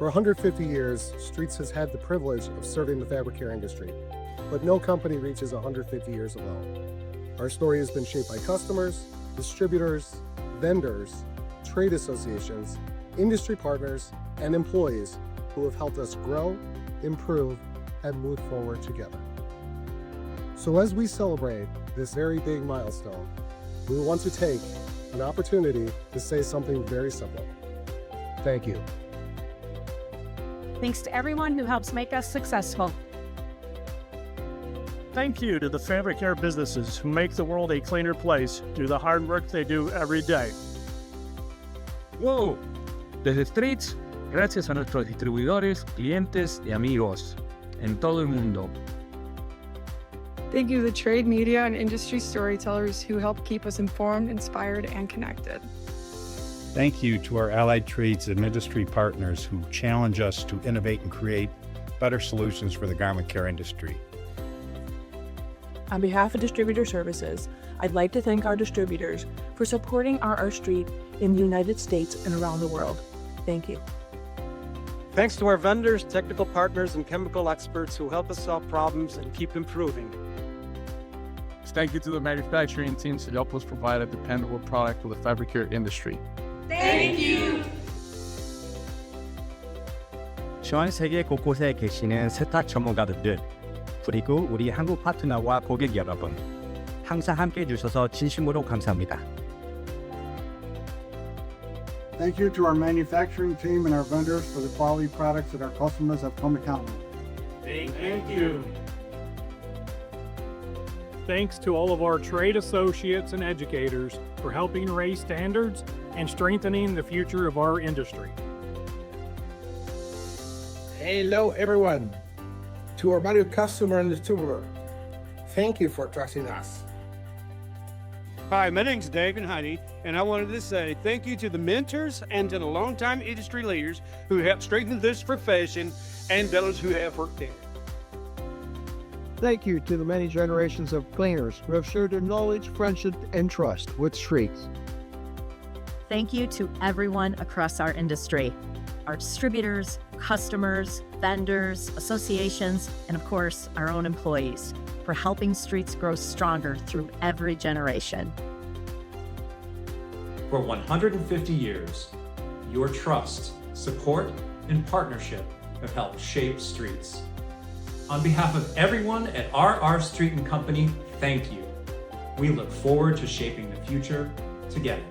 For 150 years, Streets has had the privilege of serving the fabric care industry, but no company reaches 150 years alone. Our story has been shaped by customers, distributors, vendors, trade associations, industry partners, and employees who have helped us grow, improve, and move forward together. So as we celebrate this very big milestone, we want to take an opportunity to say something very simple. Thank you. Thanks to everyone who helps make us successful. Thank you to the fabric care businesses who make the world a cleaner place through the hard work they do every day. ¡Wow! Desde Streets, gracias a nuestros distribuidores, clientes y amigos en todo el mundo. Thank you to the trade, media, and industry storytellers who help keep us informed, inspired, and connected. Thank you to our allied trades and industry partners who challenge us to innovate and create better solutions for the garment care industry. On behalf of Distributor Services, I'd like to thank our distributors for supporting RR Street in the United States and around the world. Thank you. Thanks to our vendors, technical partners, and chemical experts who help us solve problems and keep improving. Thank you to the manufacturing teams that help us provide a dependable product for the fabric care industry. Thank you. 전 세계 곳곳에 계시는 세탁 전문가분들, 그리고 우리 한국 파트너와 고객 여러분, 항상 함께 해주셔서 진심으로 감사합니다. Thank you to our manufacturing team and our vendors for the quality products that our customers have come to count on. Thank you. Thanks to all of our trade associates and educators for helping raise standards and strengthening the future of our industry. Hello everyone. To our valued customer and distributor, thank you for trusting us. Hi, my name's David Honey, and I wanted to say thank you to the mentors and to the longtime industry leaders who helped strengthen this profession and those who have worked in it. Thank you to the many generations of cleaners who have shared their knowledge, friendship, and trust with Streets. Thank you to everyone across our industry, our distributors, customers, vendors, associations, and of course, our own employees, for helping Streets grow stronger through every generation. For 150 years, your trust, support, and partnership have helped shape Streets. On behalf of everyone at RR Street & Company, thank you. We look forward to shaping the future together.